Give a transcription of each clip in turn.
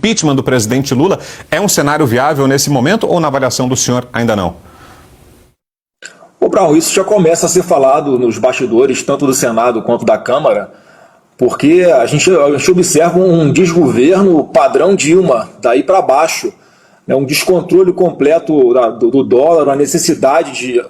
impeachment do presidente Lula é um cenário viável nesse momento ou, na avaliação do senhor, ainda não? Ô, Brown, isso já começa a ser falado nos bastidores, tanto do Senado quanto da Câmara, porque a gente observa um desgoverno padrão Dilma, daí para baixo, né, um descontrole completo do dólar, a necessidade de,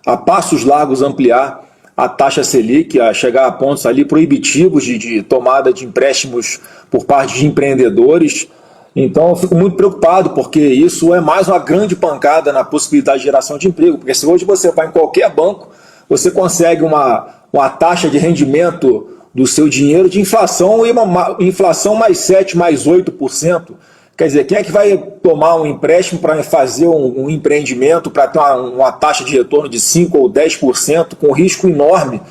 a passos largos, ampliar a taxa Selic, a chegar a pontos ali proibitivos de tomada de empréstimos por parte de empreendedores. Então eu fico muito preocupado, porque isso é mais uma grande pancada na possibilidade de geração de emprego, porque se hoje você vai em qualquer banco, você consegue uma taxa de rendimento do seu dinheiro de inflação, e uma inflação mais 7%, mais 8%. Quer dizer, quem é que vai tomar um empréstimo para fazer um empreendimento, para ter uma taxa de retorno de 5% ou 10%, com risco enorme?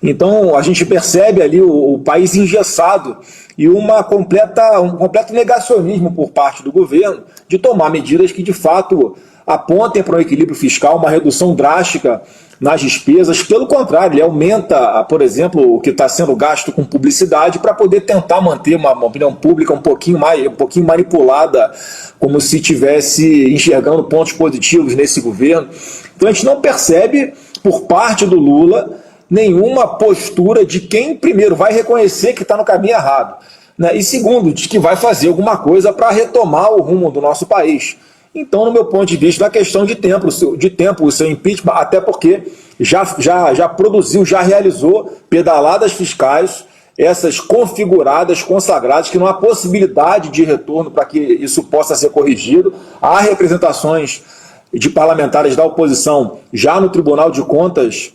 Então, a gente percebe ali o país engessado e um completo negacionismo por parte do governo de tomar medidas que, de fato, apontem para um equilíbrio fiscal, uma redução drástica nas despesas. Pelo contrário, ele aumenta, por exemplo, o que está sendo gasto com publicidade para poder tentar manter uma opinião pública um pouquinho manipulada, como se estivesse enxergando pontos positivos nesse governo. Então a gente não percebe, por parte do Lula, nenhuma postura de quem, primeiro, vai reconhecer que está no caminho errado, né? E segundo, de que vai fazer alguma coisa para retomar o rumo do nosso país. Então, no meu ponto de vista, é questão de tempo o seu impeachment, até porque já produziu, já realizou pedaladas fiscais, essas configuradas, consagradas, que não há possibilidade de retorno para que isso possa ser corrigido. Há representações de parlamentares da oposição já no Tribunal de Contas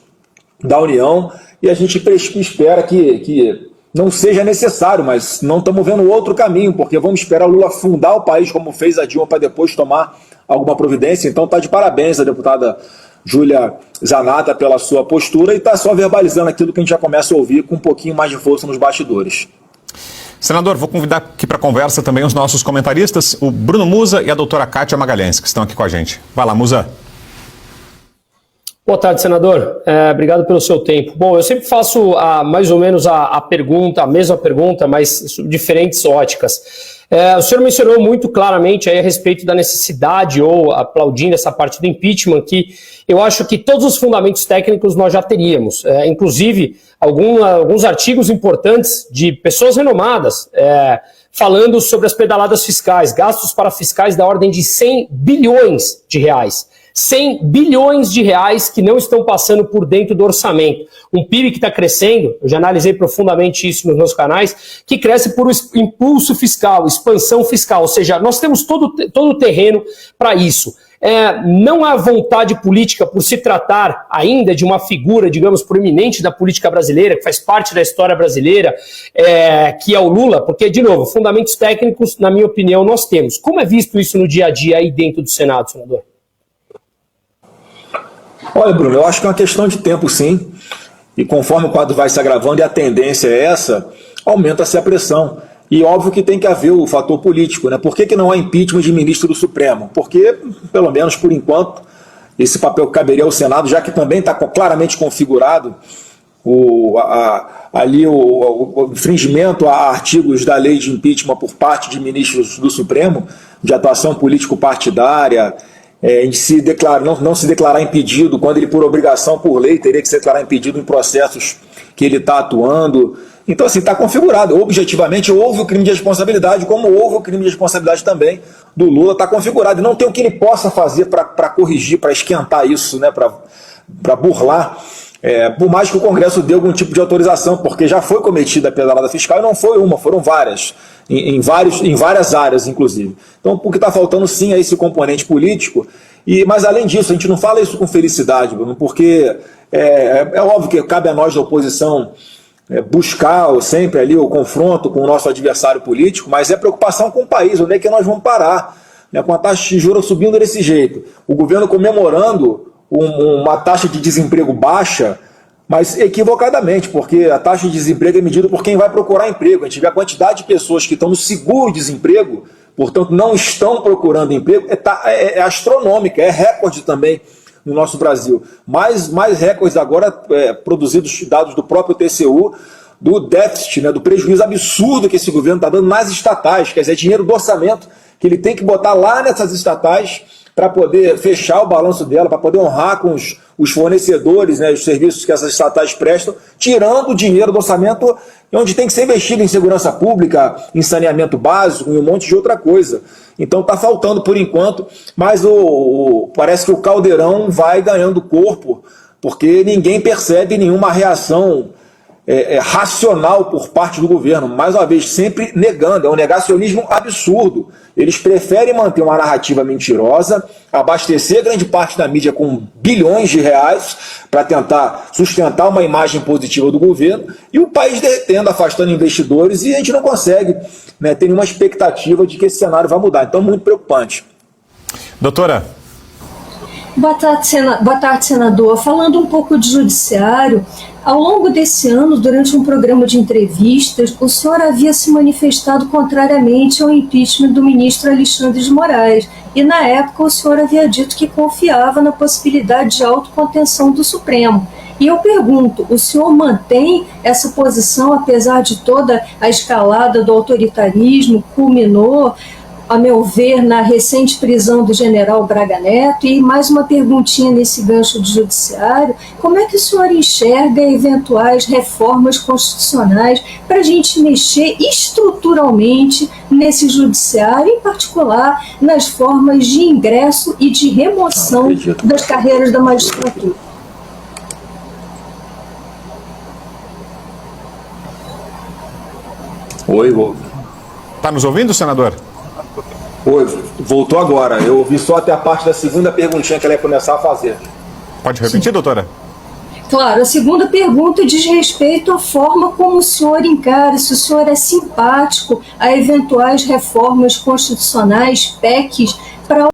da União, e a gente espera que não seja necessário, mas não estamos vendo outro caminho, porque vamos esperar o Lula afundar o país como fez a Dilma para depois tomar alguma providência. Então está de parabéns a deputada Júlia Zanata pela sua postura e está só verbalizando aquilo que a gente já começa a ouvir com um pouquinho mais de força nos bastidores. Senador, vou convidar aqui para a conversa também os nossos comentaristas, o Bruno Musa e a doutora Kátia Magalhães, que estão aqui com a gente. Vai lá, Musa. Boa tarde, senador. Obrigado pelo seu tempo. Bom, eu sempre faço mais ou menos a mesma pergunta, mas diferentes óticas. O senhor mencionou muito claramente aí a respeito da necessidade, ou aplaudindo essa parte do impeachment, que eu acho que todos os fundamentos técnicos nós já teríamos. Inclusive, alguns artigos importantes de pessoas renomadas, falando sobre as pedaladas fiscais, gastos para fiscais da ordem de 100 bilhões de reais. 100 bilhões de reais que não estão passando por dentro do orçamento. Um PIB que está crescendo, eu já analisei profundamente isso nos meus canais, que cresce por impulso fiscal, expansão fiscal, ou seja, nós temos todo o terreno para isso. Não há vontade política por se tratar ainda de uma figura, digamos, proeminente da política brasileira, que faz parte da história brasileira, que é o Lula, porque, de novo, fundamentos técnicos, na minha opinião, nós temos. Como é visto isso no dia a dia aí dentro do Senado, senador? Olha, Bruno, eu acho que é uma questão de tempo, sim. E conforme o quadro vai se agravando e a tendência é essa, aumenta-se a pressão. E óbvio que tem que haver o fator político, né? Por que não há impeachment de ministro do Supremo? Porque, pelo menos por enquanto, esse papel caberia ao Senado, já que também está claramente configurado o infringimento a artigos da lei de impeachment por parte de ministros do Supremo, de atuação político-partidária, não se declarar impedido, quando ele, por obrigação, por lei, teria que se declarar impedido em processos que ele está atuando. Então, assim, está configurado. Objetivamente, houve o crime de responsabilidade, como houve o crime de responsabilidade também do Lula, está configurado. E não tem o que ele possa fazer para corrigir, para esquentar isso, né, para burlar, por mais que o Congresso dê algum tipo de autorização, porque já foi cometida a pedalada fiscal, e não foi uma, foram várias. Em várias áreas, inclusive. Então, o que está faltando, sim, é esse componente político. Mas, além disso, a gente não fala isso com felicidade, Bruno, porque é óbvio que cabe a nós da oposição buscar sempre ali o confronto com o nosso adversário político, mas é preocupação com o país, onde é que nós vamos parar, né, com a taxa de juros subindo desse jeito. O governo comemorando uma taxa de desemprego baixa, mas equivocadamente, porque a taxa de desemprego é medida por quem vai procurar emprego. A gente vê a quantidade de pessoas que estão no seguro-desemprego, portanto não estão procurando emprego, é astronômica, é recorde também no nosso Brasil. Mais recordes agora produzidos, dados do próprio TCU, do déficit, né, do prejuízo absurdo que esse governo está dando nas estatais, quer dizer, dinheiro do orçamento que ele tem que botar lá nessas estatais para poder fechar o balanço dela, para poder honrar com os fornecedores, né, os serviços que essas estatais prestam, tirando o dinheiro do orçamento onde tem que ser investido em segurança pública, em saneamento básico e um monte de outra coisa. Então está faltando por enquanto, mas parece que o caldeirão vai ganhando corpo, porque ninguém percebe nenhuma reação racional por parte do governo, mais uma vez, sempre negando, é um negacionismo absurdo. Eles preferem manter uma narrativa mentirosa, abastecer grande parte da mídia com bilhões de reais para tentar sustentar uma imagem positiva do governo, e o país derretendo, afastando investidores, e a gente não consegue, né, ter nenhuma expectativa de que esse cenário vai mudar. Então, muito preocupante. Doutora. Boa tarde, senador. Falando um pouco de judiciário, ao longo desse ano, durante um programa de entrevistas, o senhor havia se manifestado contrariamente ao impeachment do ministro Alexandre de Moraes. E, na época, o senhor havia dito que confiava na possibilidade de autocontenção do Supremo. E eu pergunto, o senhor mantém essa posição, apesar de toda a escalada do autoritarismo, culminou, a meu ver, na recente prisão do general Braga Neto? E mais uma perguntinha nesse gancho de judiciário: como é que o senhor enxerga eventuais reformas constitucionais para a gente mexer estruturalmente nesse judiciário, em particular nas formas de ingresso e de remoção das carreiras da magistratura? Oi. Está nos ouvindo, senador? Oi, voltou agora. Eu ouvi só até a parte da segunda perguntinha que ela ia começar a fazer. Pode repetir, doutora? Claro, a segunda pergunta diz respeito à forma como o senhor encara, se o senhor é simpático a eventuais reformas constitucionais, PECs, para